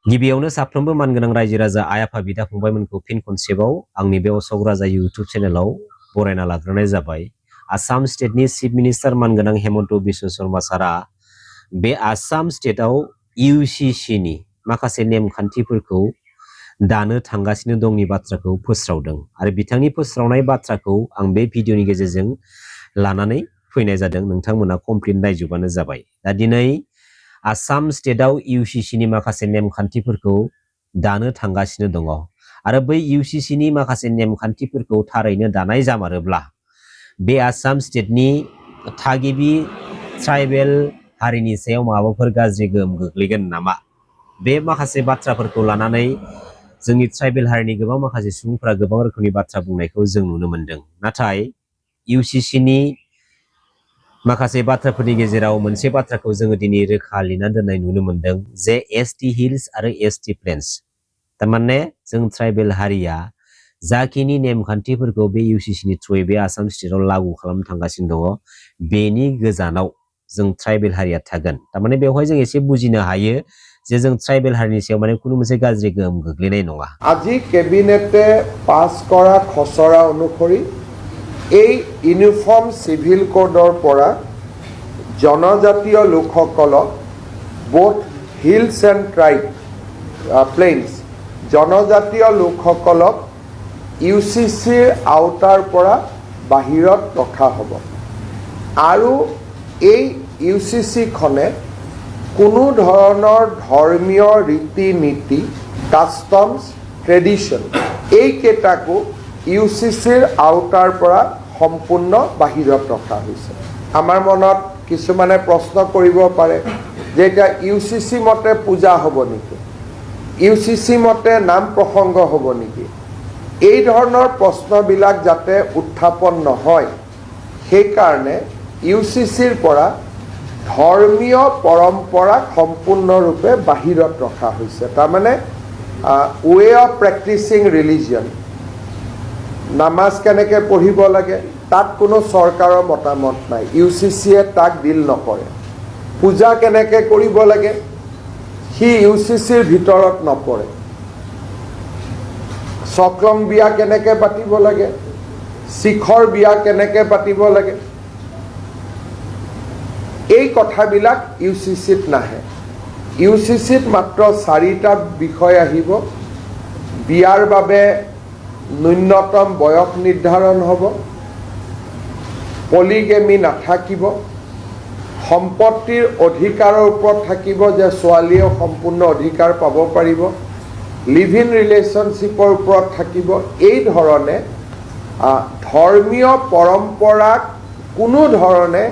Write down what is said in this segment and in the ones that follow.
गिबियावनो साफ्रोमबो मानगोनां रायजो राजा आइ आफा बिदा फंबायमोनखौ फिन खनसेबाव आंनि बे अशोक राजा इउटुब चेनेलाव बरायना लाग्रोनाय जाबाय। आसाम स्टेटनि चिफ मिनिस्टार मानगोनां हेमन्त बिश्व शर्मा सारा बे आसाम स्टेटआव इउसिसिनि माखासे नेमखान्थिफोरखौ दानो थांगासिनो दंनि बाथ्राखौ फोस्रावदों आरो बिथांनि फोस्रावनाय बाथ्राखौ आं बे भिडिअनि गेजेरजों लानानै फैनाय जादों। नोंथांमोना कमप्लिट नायजोबानो जाबाय। दा दिनै आसाम स्टेटआव इउसिसिनि माखासे नेमखान्थिफोरखौ दानो थांगासिनो दङ आरो बै इउसिसिनि माखासे नेमखान्थिफोरखौ थारैनो दानाय जामारोब्ला बे आसाम स्टेटनि थागिबि ट्राइबेल हारिनि सायाव माबाफोर गाज्रि गोहोम गोग्लैगोन नामा, बे माखासे बाथ्राफोरखौ लानानै जोंनि ट्राइबेल हारिनि गोबां माखासे सुबुंफोरा गोबां रोखोमनि बाथ्रा बुंनायखौ जों नुनो मोनदों। नाथाय इउसिसिनि माखासे बाथ्राफोरनि गेजेराव मोनसे बाथ्राखौ जोङो दिनै रोखा लिरनानै दोननाय नुनो मोनदों जे एसटि हिल्स आरो एसटि प्लेन्स, थारमाने जों ट्राइबेल हारिया जाखिनि नेमखान्थिफोरखौ बे इउसिसिनि थ्रुयै बे आसाम स्टेटआव लागू खालामनो थांगासिनो दङ बेनि गोजानाव जों ट्राइबेल हारिया थागोन। थारमाने बेवहाय जों एसे बुजिनो हायो যে जों ट्राइबेल हारिनि सायाव माने কোনো मोनसे गाज्रि गोहोम गोग्लैनाय नङा। আজি কেবিনেটে পাছ কৰা খচৰা অনুসৰি এই ইউনিফৰ্ম সিভিল কোডৰ পৰা জনজাতীয় লোকসকলক both hills and tribe plains জনজাতীয় লোকসকলক ইউচিচিৰ আওতাৰ পৰা বাহিৰত ৰখা হ'ব আৰু এই ইউচিচিখনে কোনো ধৰণৰ ধৰ্মীয় ৰীতি নীতি কাষ্টমছ ট্ৰেডিশ্যন এইকেইটাকো ইউচিচিৰ আওতাৰ পৰা সম্পূৰ্ণ বাহিৰত ৰখা হৈছে। আমাৰ মনত কিছুমানে প্ৰশ্ন কৰিব পাৰে যে এতিয়া ইউচিচি মতে পূজা হ'ব নেকি, ইউচিচি মতে নাম প্ৰসংগ হ'ব নেকি, এই ধৰণৰ প্ৰশ্নবিলাক যাতে উত্থাপন নহয় সেইকাৰণে ইউচিচিৰ পৰা ধৰ্মীয় পৰম্পৰাক সম্পূৰ্ণৰূপে বাহিৰত ৰখা হৈছে। তাৰমানে ৱে অফ প্ৰেক্টিচিং ৰিলিজিয়ন, নামাজ কেনেকৈ পঢ়িব লাগে তাত কোনো চৰকাৰৰ মতামত নাই, ইউচিচিয়ে তাক ডিল নকৰে। পূজা কেনেকৈ কৰিব লাগে সি ইউচিচিৰ ভিতৰত নপৰে। চক্ৰং বিয়া কেনেকৈ পাতিব লাগে, শিখৰ বিয়া কেনেকৈ পাতিব লাগে, এই কথাবিলাক ইউচিচিত নাহে। ইউচিচিত মাত্ৰ 4টা বিষয় আহিব। বিয়াৰ বাবে ন্যূনতম বয়স নিৰ্ধাৰণ হ'ব, পলিগেমি নাথাকিব, সম্পত্তিৰ অধিকাৰৰ ওপৰত থাকিব যে ছোৱালীয়েও সম্পূৰ্ণ অধিকাৰ পাব পাৰিব, লিভ ইন ৰিলেশ্যনশ্বিপৰ ওপৰত থাকিব। এই ধৰণে ধৰ্মীয় পৰম্পৰাক কোনো ধৰণে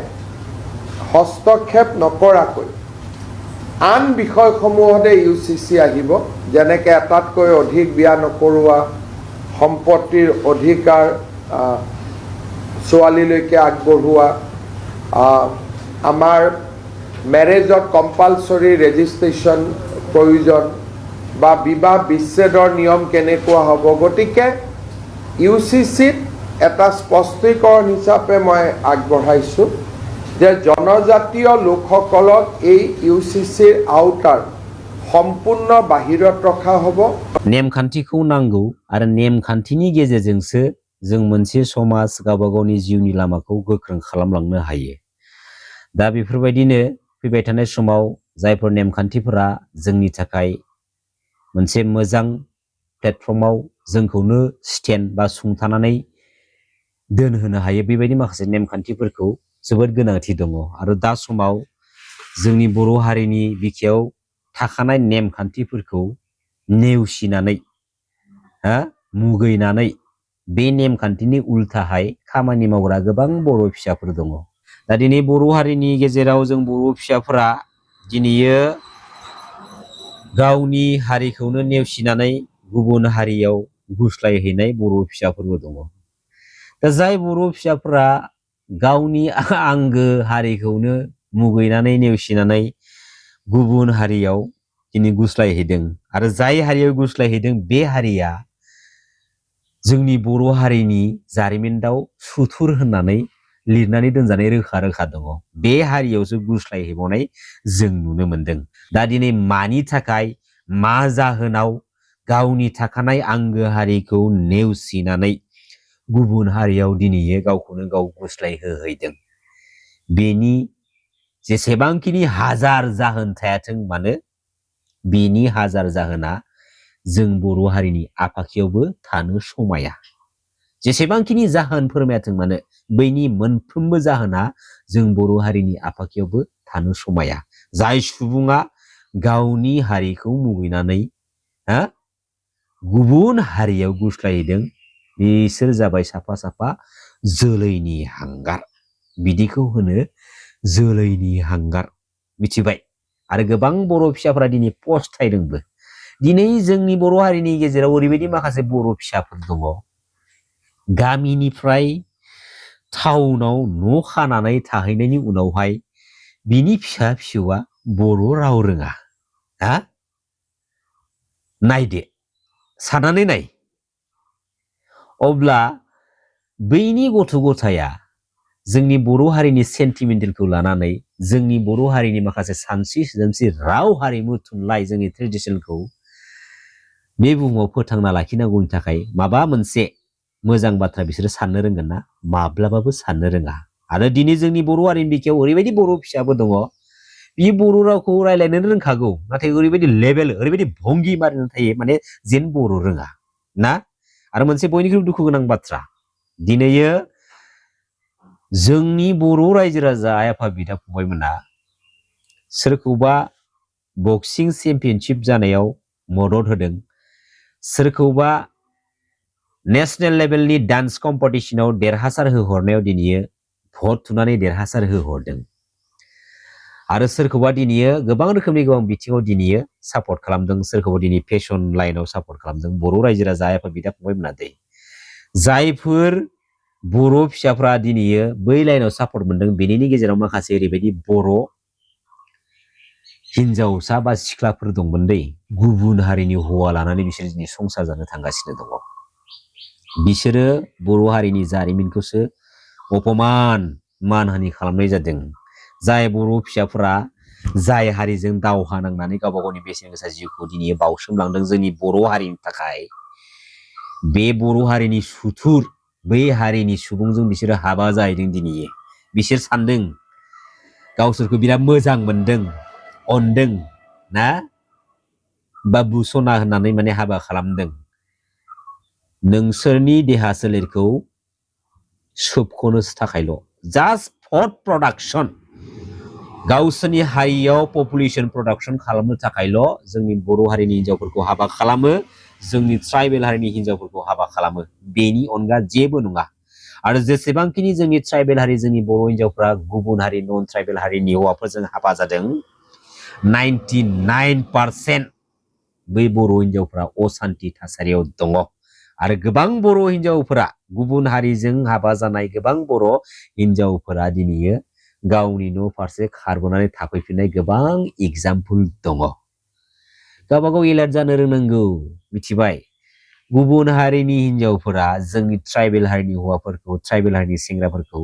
হস্তক্ষেপ নকৰাকৈ আন বিষয়সমূহতে ইউচিচি আহিব, যেনেকৈ এটাতকৈ অধিক বিয়া নকৰোৱা, সম্পত্তিৰ অধিকাৰ ছোৱালীলৈকে আগবঢ়োৱা, আমাৰ মেৰেজত কম্পালচৰি ৰেজিষ্ট্ৰেশ্যন প্ৰয়োজন বা বিবাহ বিচ্ছেদৰ নিয়ম কেনেকুৱা হ'ব। গতিকে ইউচিচিত এটা স্পষ্টীকৰণ হিচাপে মই আগবঢ়াইছোঁ যে জনজাতীয় লোকসকলক এই ইউচিচিৰ আওতাৰ সম্পূৰ্ণ বাহিৰত ৰখা হ'ব। नेमखान्थिखौ नांगौ आरो नेमखान्थिनि गेजेरजोंसो जों मोनसे समाज गावबा गावनि जिउनि लामाखौ गोख्रों खालामलांनो हायो। दा बेफोरबायदिनो फैबाय थानाय समाव जायफोर नेमखान्थिफोरा जोंनि थाखाय मोनसे मोजां प्लेटफर्माव जोंखौनो स्टेन्ड बा सुंथानानै दोनहोनो हायो, बेबायदि माखासे नेमखान्थिफोरखौ जोबोद गोनांथि दङ आरो दा समाव जोंनि बर' हारिनि बिखायाव थाखानाय नेमखान्थिफोरखौ नेवसिनानै मुगैनानै बे नेमखान्थिनि उल्थाहाय खामानि मावग्रा गोबां बर' फिसाफोर दङ। दा दिनै बर' हारिनि गेजेराव जों बर' फिसाफोरा दिनैयो गावनि हारिखौनो नेवसिनानै गुबुन हारियाव गुस्लायहैनाय बर' फिसाफोरबो दङ। दा जाय बर' फिसाफोरा गावनि आंगो हारिखौनो मुगैनानै नेवसिनानै गुबुन हारियाव दिनै गुस्लायहैदों आरो जाय हारियाव गुस्लायहैदों बे हारिया जोंनि बर' हारिनि जारिमिनाव सुथुर होननानै लिरनानै दोनजानाय रोखा रोखा दङ। बे हारियावसो गुस्लायहैबावनाय जों नुनो मोनदों। दा दिनै मानि थाखाय मा जाहोनाव गावनि थाखानाय आंगो हारिखौ नेवसिनानै गुबुन हारियाव दिनैयो गावखौनो गाव गुस्लायहोहैदों बेनि जेसेबांखिनि हाजार जाहोन थायाथों मानो बेनि हाजार जाहोना जों बर' हारिनि आफाखियावबो थानो समाया जेसेबांखिनि जाहोन फोरमायाथों मानो बैनि मोनफ्रोमबो जाहोना जों बर' हारिनि आफाखियावबो थानो समाया जाय सुबुङा गावनि हारिखौ मुगैनानै गुबुन हारियाव गुस्लायहैदों बिसोर जाबाय साफा साफा जोलैनि हांगार बिदिखौ होनो जोलैनि हांगार मिथिबाय आरो गोबां बर' फिसाफोरा दिनै पस्टायदोंबो दिनै जोंनि बर' हारिनि गेजेराव ओरैबायदि माखासे बर' फिसाफोर दङ गामिनिफ्राय टाउनाव न' खानानै थाहैनायनि उनावहाय बिनि फिसा फिसौआ बर' राव रोङा नायदो साननानै नाय अब्ला बैनि गथ' गथाया जोंनि बर' हारिनि सेन्टिमेन्टेलखौ लानानै जोंनि बर' हारिनि माखासे सानस्रि सोदोमस्रि राव हारिमु थुनलाइ जोंनि ट्रेडिसनेलखौ बे बुहुमाव फोथांना लाखिनांगौनि थाखाय माबा मोनसे मोजां बाथ्रा बिसोरो साननो रोंगोन ना माब्लाबाबो साननो रोङा आरो दिनै जोंनि बर' हारिनि बिखायाव ओरैबायदि बर' फिसाबो दङ बे बर' रावखौ रायज्लायनो रोंखागौ नाथाय ओरैबायदि लेभेल ओरैबायदि भंगि मारिनानै थायो माने जेन बर' रोङा ना आरो मोनसे बयनिख्रुइबो दुखु गोनां बाथ्रा दिनैयो जोंनि बर' रायजो राजा आइ आफा बिदा फंबायमोना सोरखौबा बक्सिं चेम्पियनशिप जानायाव मदद होदों सोरखौबा नेशनेल लेभेलनि डान्स कम्पिटिशनाव देरहासार होहरनायाव दिनैयो भट थुनानै देरहासार होहरदों आरो सोरखौबा दिनैयो गोबां रोखोमनि गोबां बिथिङाव दिनैयो सापर्ट खालामदों सोरखौबा दिनै फेशन लाइनाव सापर्ट खालामदों बर' रायजो राजा आइ आफा बिदा फंबायमोना दै जायफोर बर' फिसाफ्रा दिनैयो बै लाइनाव सापर्ट मोनदों बेनि गेजेराव माखासे ओरैबायदि बर' हिनजावसा बा सिख्लाफोर दंमोन दै गुबुन हारिनि हौवा लानानै बिसोर दिनै संसार जानो थांगासिनो दङ बिसोरो बर' हारिनि जारिमिनखौसो अपमान मानहानि खालामनाय जादों जाय बर' फिसाफोरा जाय हारिजों दावहा नांनानै गावबा गावनि बेसेन गोसा जिउखौ दिनै बावसोमलांदों जोंनि बर' हारिनि थाखाय बे बर' हारिनि सुथुर बै हारिनि सुबुंजों बिसोरो हाबा जाहैदों दिनै बिसोर सानदों गावसोरखौ बिराद मोजां मोनदों अनदों ना बा बुसना होननानै माने हाबा खालामदों नोंसोरनि देहा सोलेरखौ सोबख'नो थाखायल' जास्ट फर प्रडाक्शन गावसोरनि हारियाव पपुलेशन प्रडाक्शन खालामनो थाखायल' जोंनि बर' हारिनि हिनजावफोरखौ हाबा खालामो जोंनि ट्राइबेल हारिनि हिनजावफोरखौ हाबा खालामो बेनि अनगा जेबो नङा आरो जेसेबांखिनि जोंनि ट्राइबेल हारि जोंनि बर' हिनजावफ्रा गुबुन हारि नन ट्राइबेल हारिनि हौवाफोरजों हाबा जादों 99% बै बर' हिनजावफ्रा असान्ति थासारियाव दङ आरो गोबां बर' हिनजावफोरा गुबुन हारिजों हाबा जानाय गोबां बर' हिनजावफोरा दिनैयो गावनि न' फारसे खारबोनानै थाफैफिननाय गोबां एग्जाम्पल दङ गावबा गाव एलार्ट जानो रोंनांगौ मिथिबाय गुबुन हारिनि हिनजावफोरा जोंनि ट्राइबेल हारिनि हौवाफोरखौ ट्राइबेल हारिनि सेंग्राफोरखौ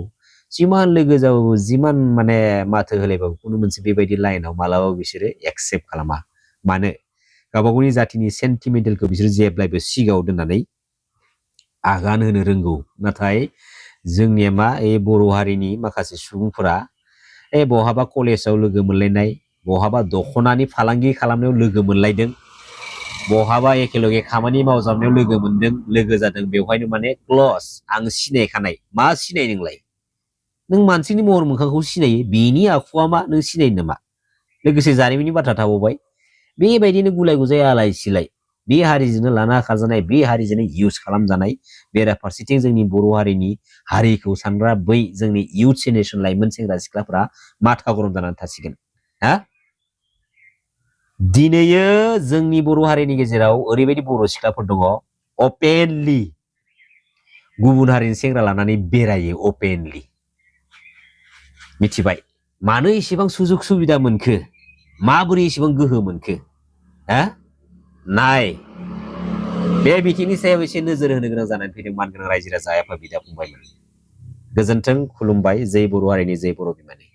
जिमान लोगो जाबाबो जिमान माने माथो होलायबाबो खुनु मोनसे बेबायदि लाइनाव मालाबाबो बिसोरो एक्सेप्ट खालामा मानो गावबा गावनि जातिनि सेन्टिमेन्टेलखौ बिसोर जेब्लायबो सिगाङाव दोननानै आगान होनो रोंगौ नाथाय जोंनिया मा बर' हारिनि माखासे सुबुंफोरा बहाबा कलेजाव लोगो मोनलायनाय बहाबा दख'नानि फालांगि खालामनायाव लोगो मोनलायदों बहाबा एखेलगे खामानि मावजाबनायाव लोगो मोनदों लोगो जादों बेवहायनो माने क्लस आं सिनायखानाय मा सिनाय नोंलाय नों मानसिनि महर मोखांखौ सिनायो बेनि आखुआ मा नों सिनायो नामा लोगोसे जारिमिननि बाथ्रा थाबावबाय बेबायदिनो गुलाय गुजाय आलाय सिलाय बे हारिजोंनो लाना खाजानाय बे हारिजोंनो इउज खालामजानाय बेराफारसेथिं जोंनि बर' हारिनि हारिखौ सानग्रा बै जोंनि इउथ जेनेरेसन लाइमोन सेंग्रा सिख्लाफोरा माथा गरम जानानै थासिगोन दिनैयो जोंनि बर' हारिनि गेजेराव ओरैबायदि बर' सिख्लाफोर दङ अपेनलि गुबुन हारिनि सेंग्रा लानानै बेरायो अपेनलि मिथिबाय मानो एसेबां सुजुग सुबिदा मोनखो माबोरै एसेबां गोहो मोनखो नाय बे बिथिंनि सायाव एसे नोजोर होनो गोनां जानानै फैदों मानगोनां रायजो राजा आइ आफा बिदा फंबायमोन गोजोन्थों खुलुमबाय जै बर' हारिनि जै बर' बिमानि